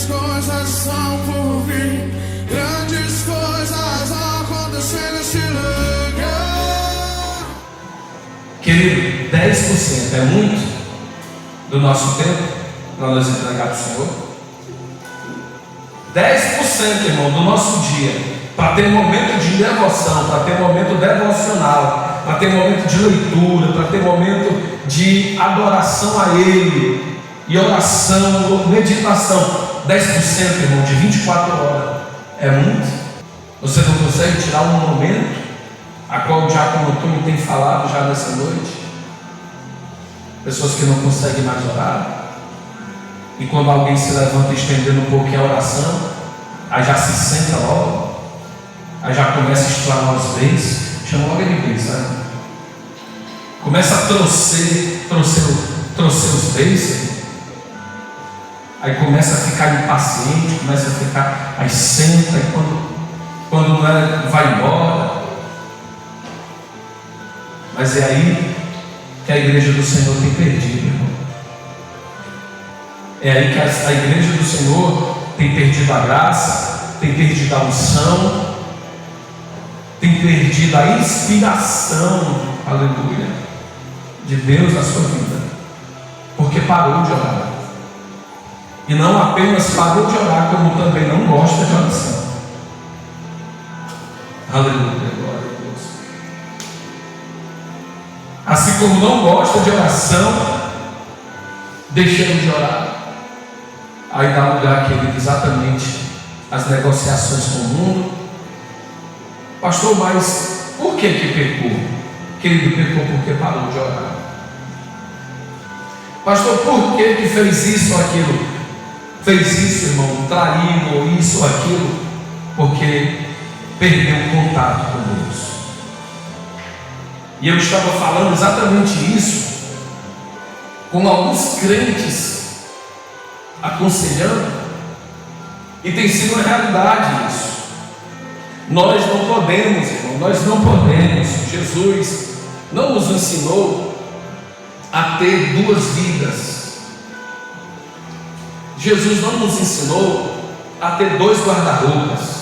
coisas são por vir, grandes coisas acontecendo nesse lugar. Querido, 10% é muito do nosso tempo para nós entregar para o Senhor? 10%, irmão, do nosso dia, para ter momento de devoção, para ter momento devocional, para ter momento de leitura, para ter momento de adoração a Ele, e oração, meditação. 10%, irmão, de 24 horas é muito? Você não consegue tirar um momento, a qual o diácono Antônio tem falado já nessa noite? Pessoas que não conseguem mais orar, e quando alguém se levanta estendendo um pouco a oração, aí já se senta logo, aí já começa a explanar os bens, chama logo de bens, sabe? Começa a trouxer os bens, aí começa a ficar impaciente, começa a ficar, aí senta, e quando não é, vai embora. Mas é aí que a igreja do Senhor tem perdido, irmão. É aí que a igreja do Senhor tem perdido a graça, tem perdido a unção, tem perdido a inspiração, aleluia, de Deus na sua vida, porque parou de orar. E não apenas parou de orar, como também não gosta de oração. Aleluia, glória a Deus. Assim como não gosta de oração, deixando de orar, aí dá lugar, querido, exatamente às negociações com o mundo. Pastor, mas por que pecou? Querido, pecou porque parou de orar. Pastor, por que fez isso ou aquilo? Fez isso, irmão, traiu, ou isso ou aquilo, porque perdeu o contato com Deus. E eu estava falando exatamente isso com alguns crentes, aconselhando, e tem sido uma realidade isso. Nós não podemos, irmão, nós não podemos. Jesus não nos ensinou a ter duas vidas. Jesus não nos ensinou a ter dois guarda-roupas.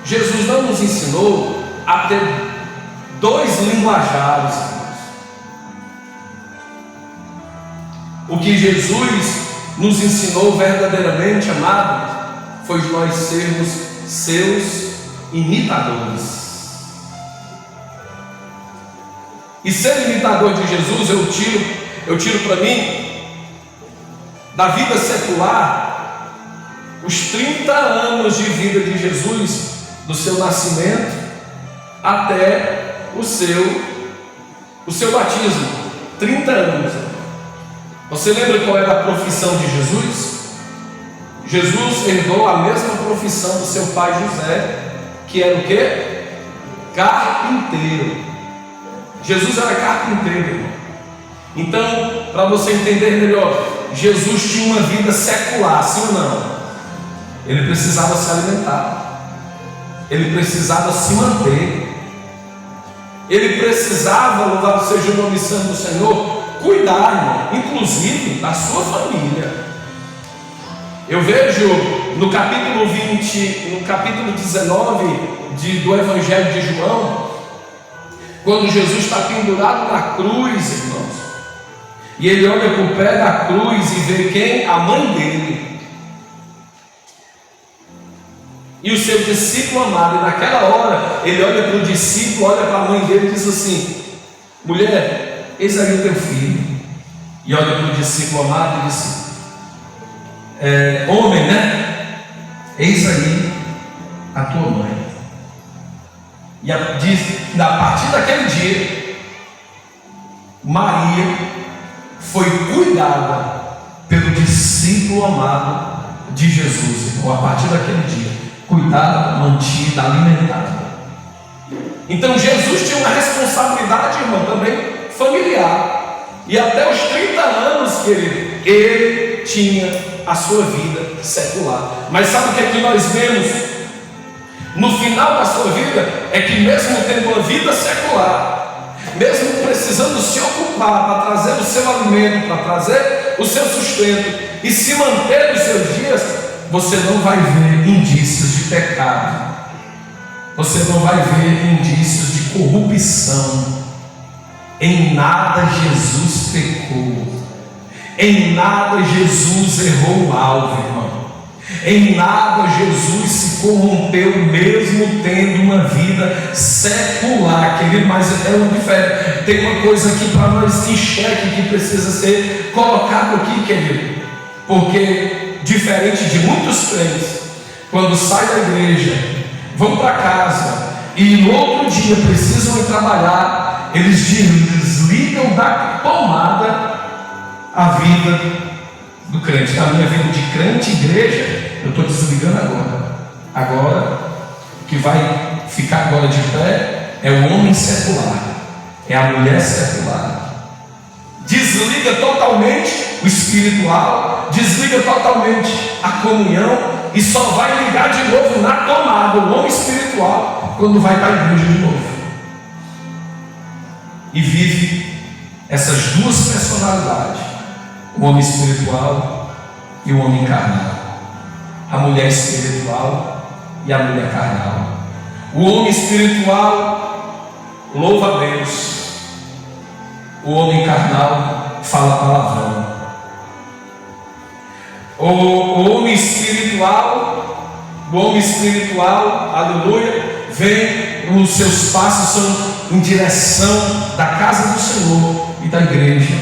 Jesus não nos ensinou a ter dois linguajares. O que Jesus nos ensinou verdadeiramente, amado, foi nós sermos seus imitadores. E ser imitador de Jesus, eu tiro para mim, da vida secular, os 30 anos de vida de Jesus, do seu nascimento até o seu batismo. 30 anos. Você lembra qual era a profissão de Jesus? Jesus herdou a mesma profissão do seu pai José, que era o quê? Carpinteiro. Jesus era carpinteiro, irmão. Então, para você entender melhor, Jesus tinha uma vida secular, sim ou não? Ele precisava se alimentar, ele precisava se manter, ele precisava, louvado seja o nome santo do Senhor, cuidar, irmão, inclusive da sua família. Eu vejo no capítulo 20, no capítulo 19 do Evangelho de João, quando Jesus está pendurado na cruz, irmãos, e ele olha para o pé da cruz e vê quem? A mãe dele e o seu discípulo amado. E naquela hora ele olha para o discípulo, olha para a mãe dele e diz assim: mulher, eis aí o teu filho. E olha para o discípulo amado e diz: homem, né? Eis aí a tua mãe. E diz, a partir daquele dia, Maria foi cuidada pelo discípulo amado de Jesus, irmão. A partir daquele dia, cuidada, mantida, alimentada. Então Jesus tinha uma responsabilidade, irmão, também familiar. E até os 30 anos, querido, ele tinha a sua vida secular. Mas sabe o que é que nós vemos no final da sua vida? É que mesmo tendo uma vida secular, mesmo precisando se ocupar para trazer o seu alimento, para trazer o seu sustento, e se manter nos seus dias, você não vai ver indícios de pecado, você não vai ver indícios de corrupção. Em nada Jesus pecou, em nada Jesus errou o alvo, irmão. Em nada Jesus se corrompeu, mesmo tendo uma vida secular, querido. Mas é uma diferença. Tem uma coisa aqui para nós em xeque que precisa ser colocado aqui, querido. Porque, diferente de muitos crentes, quando saem da igreja, vão para casa e no outro dia precisam ir trabalhar, eles desligam da tomada a vida do crente. Na minha vida de crente e igreja, eu estou desligando agora. Agora, o que vai ficar agora de pé é o homem secular, é a mulher secular. Desliga totalmente o espiritual, desliga totalmente a comunhão e só vai ligar de novo na tomada o homem espiritual quando vai para a igreja de novo. E vive essas duas personalidades, o homem espiritual e o homem carnal, a mulher espiritual e a mulher carnal. O homem espiritual louva a Deus, o homem carnal fala palavrão. O homem espiritual, aleluia, vem, os seus passos são em direção da casa do Senhor e da igreja.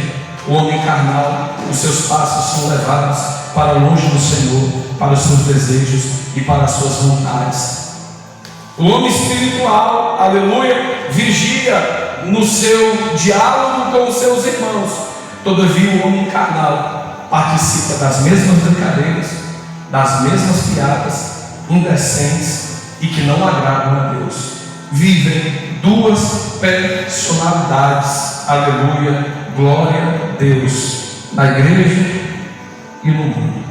O homem carnal, os seus passos são levados para longe do Senhor, para os seus desejos e para as suas vontades. O homem espiritual, aleluia, vigia no seu diálogo com os seus irmãos. Todavia o homem carnal participa das mesmas brincadeiras, das mesmas piadas indecentes e que não agradam a Deus. Vivem duas personalidades, aleluia, glória a Deus, na igreja e no mundo.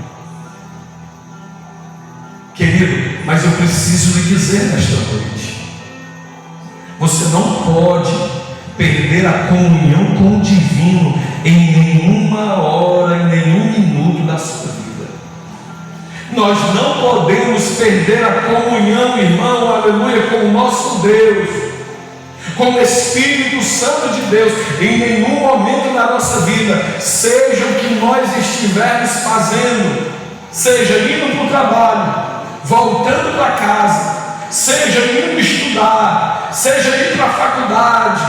Querido, mas eu preciso lhe dizer nesta noite, você não pode perder a comunhão com o divino em nenhuma hora, em nenhum minuto da sua vida. Nós não podemos perder a comunhão, irmão, aleluia, com o nosso Deus, com o Espírito Santo de Deus, em nenhum momento da nossa vida, seja o que nós estivermos fazendo, seja indo para o trabalho, voltando para casa, seja indo estudar, seja indo para a faculdade,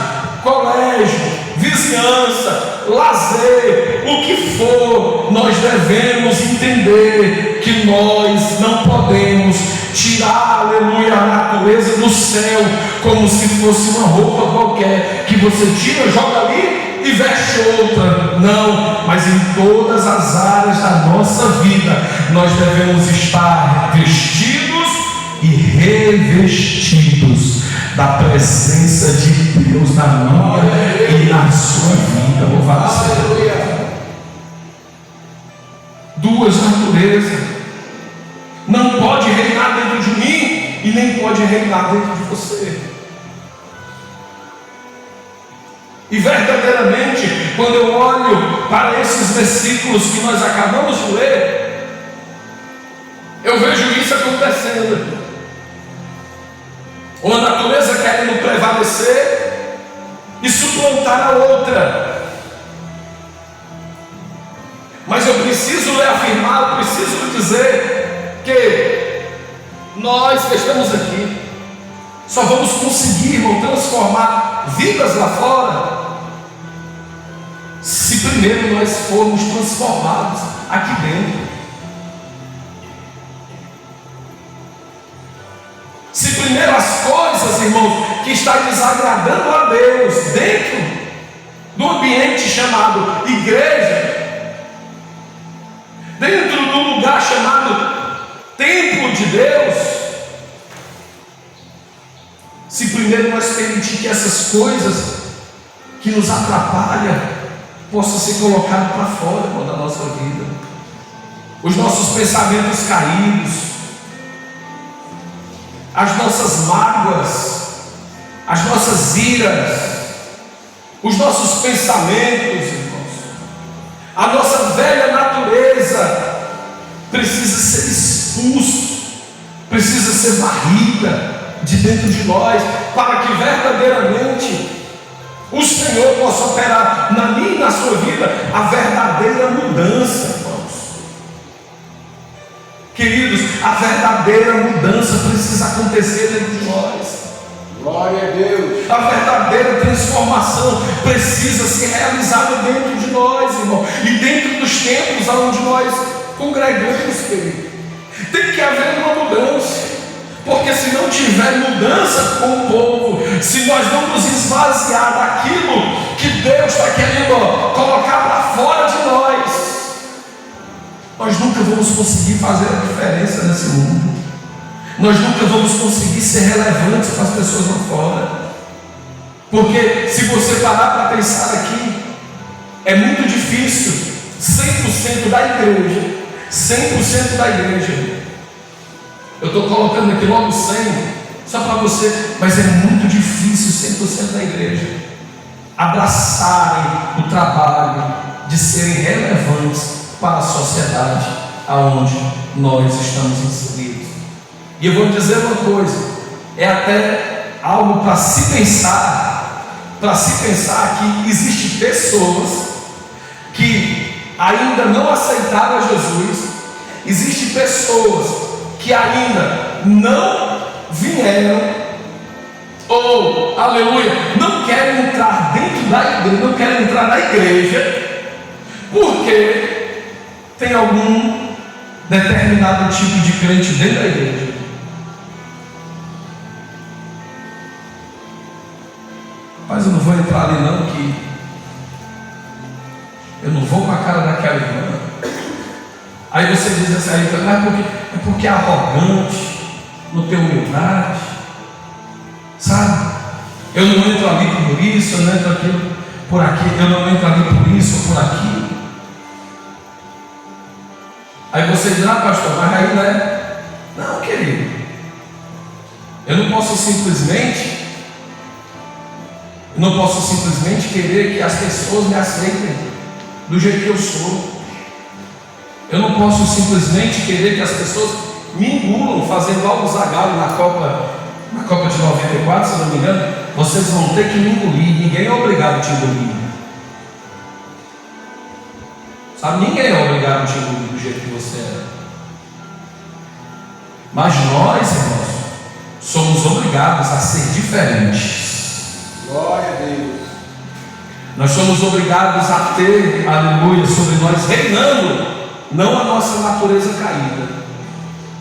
colégio, vizinhança, lazer, o que for, nós devemos entender que nós não podemos tirar, aleluia, a natureza do céu como se fosse uma roupa qualquer que você tira, joga ali e veste outra. Não, mas em todas as áreas da nossa vida nós devemos estar vestidos e revestidos da presença de Deus na minha e na sua vida. Louvado seja Deus. Duas naturezas. Não pode reinar dentro de mim e nem pode reinar dentro de você. E verdadeiramente, quando eu olho para esses versículos que nós acabamos de ler, eu vejo isso acontecendo. Uma natureza querendo prevalecer e suplantar a outra. Mas eu preciso reafirmar, eu preciso dizer que nós que estamos aqui só vamos conseguir, irmão, transformar vidas lá fora se primeiro nós formos transformados aqui dentro. Se primeiro as coisas, irmãos, que está desagradando a Deus dentro do ambiente chamado igreja, dentro do lugar chamado templo de Deus, se primeiro nós permitir que essas coisas que nos atrapalham possam ser colocadas para fora da nossa vida, os nossos pensamentos caídos, as nossas mágoas, as nossas iras, os nossos pensamentos, irmãos, a nossa velha natureza impureza precisa ser expulso, precisa ser varrida de dentro de nós, para que verdadeiramente o Senhor possa operar na minha e na sua vida a verdadeira mudança, irmãos. Queridos, a verdadeira mudança precisa acontecer dentro de nós. Glória a Deus. A verdadeira transformação precisa ser realizada dentro de nós, irmão, e dentro dos templos onde nós congregamos, querido. Tem que haver uma mudança, porque se não tiver mudança com o povo, se nós não nos esvaziar daquilo que Deus está querendo colocar para fora de nós nunca vamos conseguir fazer a diferença nesse mundo. Nós nunca vamos conseguir ser relevantes para as pessoas lá fora. Porque se você parar para pensar aqui, é muito difícil 100% da igreja, 100% da igreja, eu estou colocando aqui logo 100, só para você, mas é muito difícil 100% da igreja abraçarem o trabalho de serem relevantes para a sociedade aonde nós estamos inseridos. E eu vou dizer uma coisa, é até algo para se pensar que existem pessoas que ainda não aceitaram Jesus, existem pessoas que ainda não vieram, ou, aleluia, não querem entrar dentro da igreja, não querem entrar na igreja, porque tem algum determinado tipo de crente dentro da igreja. Mas eu não vou entrar ali não, que eu não vou com a cara daquela irmã. Aí você diz assim, é porque é arrogante, não tem humildade, sabe? Eu não entro ali por isso, eu não entro aqui por aqui, eu não entro ali por isso ou por aquilo. Aí você diz, pastor, mas aí não é. Não, querido, eu não posso simplesmente querer que as pessoas me aceitem do jeito que eu sou. Eu não posso simplesmente querer que as pessoas me engulam, fazendo igual o Zagallo na Copa de 94, se não me engano. Vocês vão ter que me engolir, ninguém é obrigado a te engolir. Sabe, ninguém é obrigado a te engolir do jeito que você é. Mas nós, irmãos, somos obrigados a ser diferentes. Glória a Deus. Nós somos obrigados a ter, aleluia, sobre nós reinando, não a nossa natureza caída,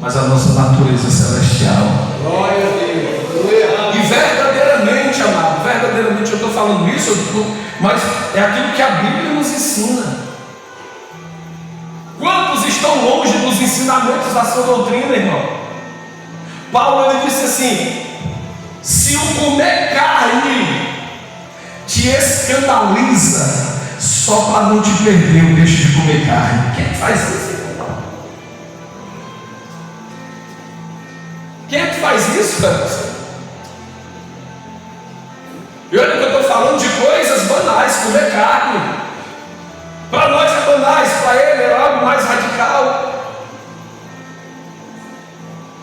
mas a nossa natureza celestial. Glória a Deus. Aleluia. E verdadeiramente, amado, verdadeiramente eu estou falando isso, mas é aquilo que a Bíblia nos ensina. Quantos estão longe dos ensinamentos da sua doutrina, irmão? Paulo ele disse assim: se o comer carne te escandaliza, só para não te perder, eu deixo de comer carne. Quem é que faz isso? Quem é que faz isso, cara? E olha que eu estou falando de coisas banais, comer carne. Para nós é banais, para ele é algo mais radical.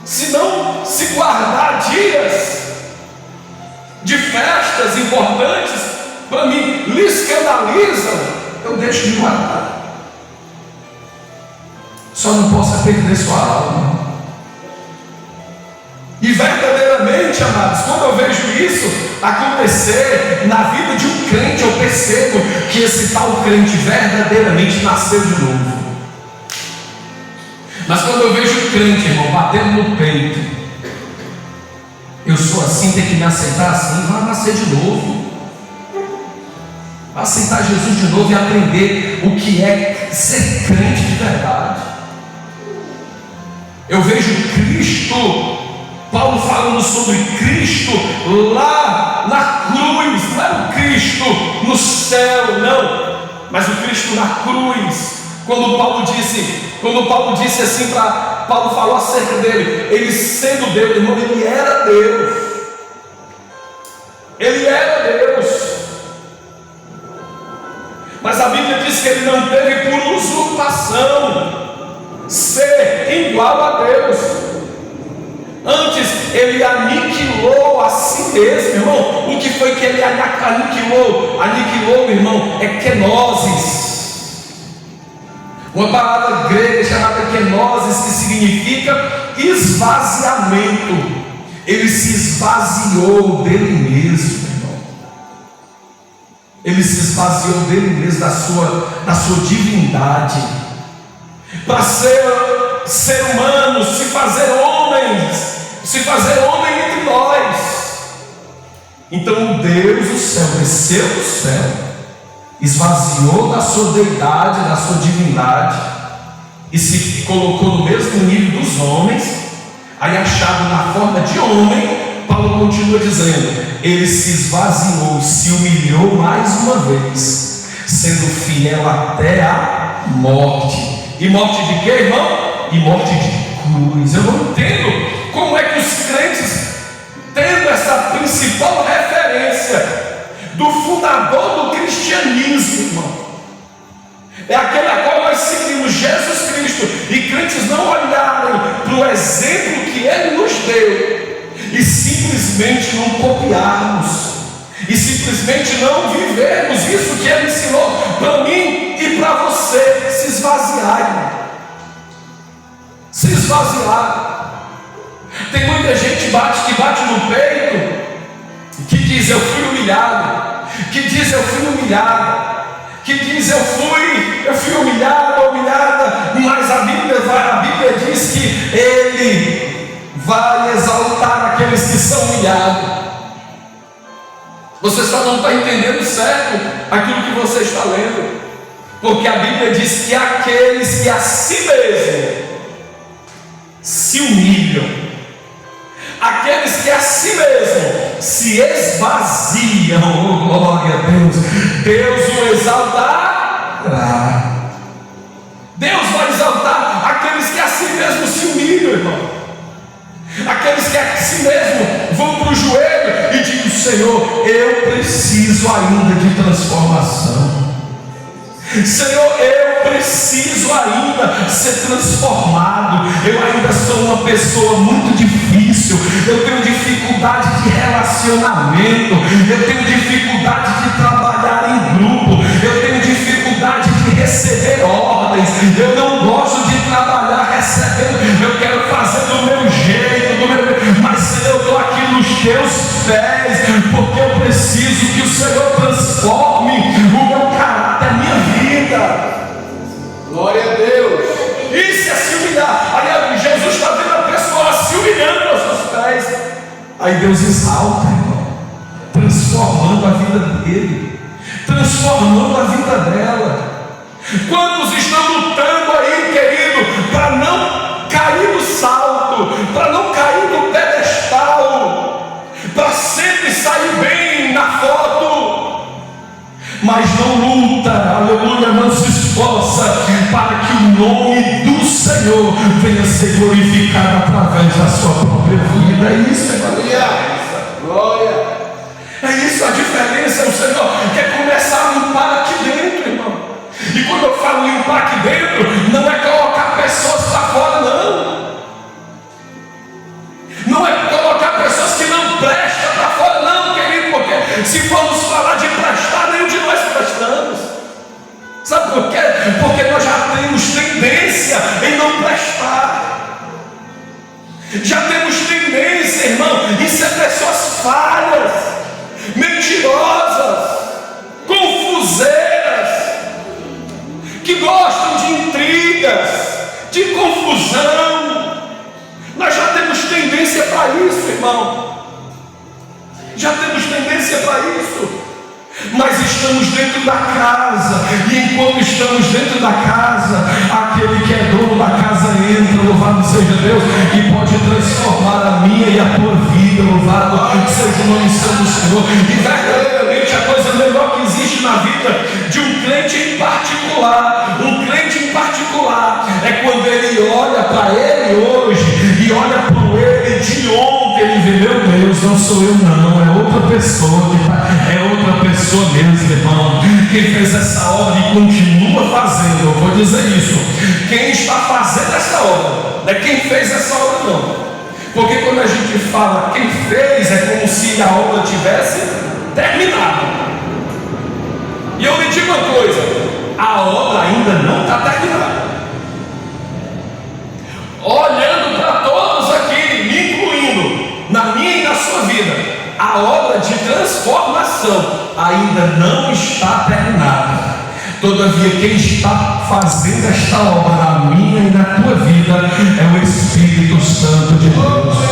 Se não se guardar dias de festas importantes, para mim, lhe escandalizam, eu deixo de guardar. Só não posso perder sua alma. E verdadeiramente, amados, quando eu vejo isso acontecer na vida de um crente, eu percebo que esse tal crente verdadeiramente nasceu de novo. Mas quando eu vejo o crente, irmão, batendo no peito, eu sou assim, tem que me aceitar assim, vai nascer de novo. Vai aceitar Jesus de novo e aprender o que é ser crente de verdade. Eu vejo Cristo, Paulo falando sobre Cristo lá na cruz, não é o Cristo no céu, não, mas o Cristo na cruz. Quando Paulo disse assim, Paulo falou acerca dele, ele sendo Deus, irmão, ele era Deus. Ele era Deus. Mas a Bíblia diz que ele não teve por usurpação ser igual a Deus. Antes ele aniquilou a si mesmo, irmão. O que foi que ele aniquilou? Aniquilou, irmão, é kenosis. Uma palavra grega chamada kenosis, que significa esvaziamento. Ele se esvaziou dele mesmo, irmão. Ele se esvaziou dele mesmo, da sua divindade, para ser humano, se fazer homem entre nós. Então o Deus do céu desceu do céu, esvaziou da sua deidade, da sua divindade, e se colocou no mesmo nível dos homens. Aí, achado na forma de homem, Paulo continua dizendo: ele se esvaziou, se humilhou mais uma vez, sendo fiel até a morte. E morte de quê, irmão? E morte de cruz. Eu não entendo como é que os crentes, tendo essa principal referência do fundador do cristianismo, irmão, é aquele a qual nós seguimos, Jesus Cristo, e crentes não olharem para o exemplo que Ele nos deu e simplesmente não copiarmos, e simplesmente não vivermos isso que Ele ensinou para mim e para você. Se esvaziar, se esvaziar. Tem muita gente que bate no peito, que diz: eu fui humilhado, que diz: eu fui humilhado, que diz: eu fui humilhado, humilhada. Mas a Bíblia diz que Ele vai exaltar aqueles que são humilhados. Você só não está entendendo certo aquilo que você está lendo, porque a Bíblia diz que aqueles que a si mesmo se humilham, aqueles que a si mesmo se esvaziam, oh, glória a Deus, Deus o exaltará. Deus vai exaltar aqueles que a si mesmo se humilham, irmão. Aqueles que a si mesmo vão para o joelho e dizem: Senhor, eu preciso ainda de transformação. Senhor, eu preciso ainda ser transformado. Eu ainda sou uma pessoa muito difícil. Eu tenho dificuldade de relacionamento. Eu tenho dificuldade de trabalhar em grupo. Eu tenho dificuldade de receber ordens. Eu não gosto de trabalhar recebendo. Eu quero fazer do meu jeito, mas Senhor, eu estou aqui nos teus pés, porque eu preciso que o Senhor transforme o meu caráter, a minha vida. Glória a Deus. Isso é se humilhar. Aí Jesus está vendo a pessoa se humilhando aos seus pés. Aí Deus exalta, irmão, transformando a vida dele, transformando a vida dela. Quantos estão lutando aí, querido, para não cair no salto, para não cair no pedestal, para sempre sair bem na foto, mas não luta, aleluia, não se esforça para que o nome do Senhor venha ser glorificado através da sua própria vida? É isso, irmão. Glória. É isso a diferença. O Senhor quer começar a limpar aqui dentro, irmão. E quando eu falo limpar aqui dentro, não é colocar pessoas para fora, não. Não é colocar pessoas que não prestam para fora, não, querido, porque se formos falar de prestar, nenhum de nós prestamos. Sabe por quê? Porque nós já temos tendência em não prestar. Já temos tendência, irmão, em ser pessoas falhas, mentirosas, confuseiras, que gostam de intrigas, de confusão. Nós já temos tendência para isso, irmão. Já temos tendência para isso. Mas estamos dentro da casa, e enquanto estamos dentro da casa, aquele que é dono da casa entra, louvado seja Deus, e pode transformar a minha e a tua vida. Louvado seja o nome santo do Senhor. E verdadeiramente a coisa melhor que existe na vida de um crente em particular, é quando ele olha para ele hoje e olha para ele de ontem. Ele vê: meu Deus, não sou eu não, é outra pessoa, começou mesmo, irmão. Quem fez essa obra e continua fazendo, eu vou dizer isso. Quem está fazendo essa obra, não é quem fez essa obra, não. Porque quando a gente fala quem fez, é como se a obra tivesse terminado. E eu lhe digo uma coisa: a obra ainda não está terminada. Olhando para todos aqui, me incluindo, na minha e na sua vida, a obra de transformação ainda não está terminada. Todavia, quem está fazendo esta obra na minha e na tua vida é o Espírito Santo de Deus.